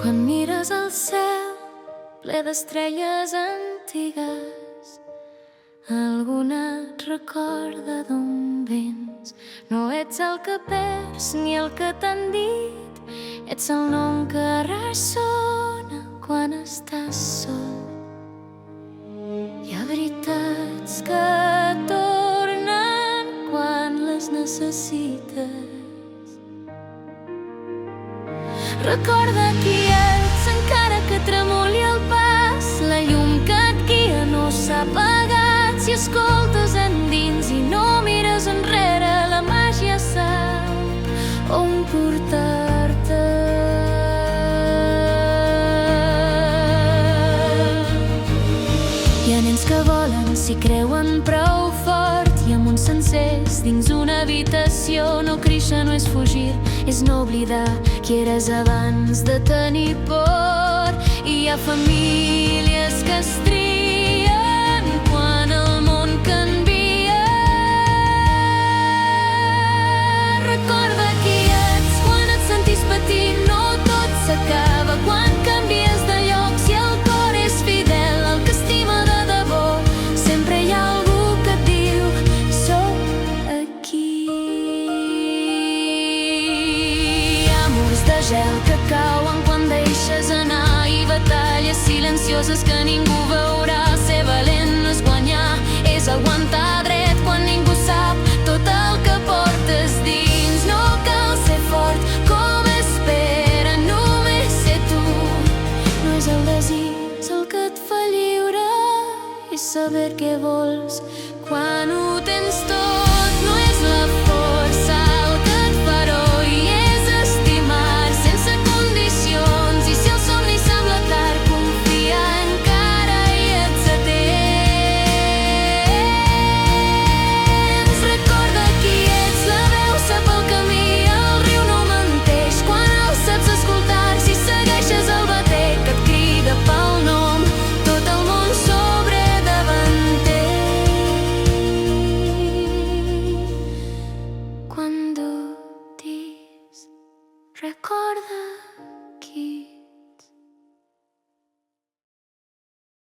Quan mires el cel ple d'estrelles antigues, alguna et recorda d'on vens. No ets el que perds ni el que t'han dit, ets el nom que ressona quan estàs sol. Hi ha veritats que tornen quan les necessites. Recorda qui ets encara que tremoli el pas, la llum que et guia no s'ha apagat. Si escoltes endins i no mires enrere, la màgia sap on portar-te. Hi ha nens que volen si creuen prou fort, i amunt sencers dins una habitació. No créixer no és fugir, és no oblidar qui eres abans de tenir por. I hi ha famílies que es trien quan el món canvia. Recorda qui ets quan et sentis petit, no tot s'acaba quan canvies de lloc. Si el cor és fidel, el que estima de debò, sempre hi ha algú que et diu soc aquí. De gel que cauen quan deixes anar, i batalles silencioses que ningú veurà. Ser valent no és guanyar, és aguantar dret quan ningú sap tot el que portes dins. No cal ser fort com espera, només ser tu. No és el desig el que et fa lliure, és saber què vols quan ho tens tot.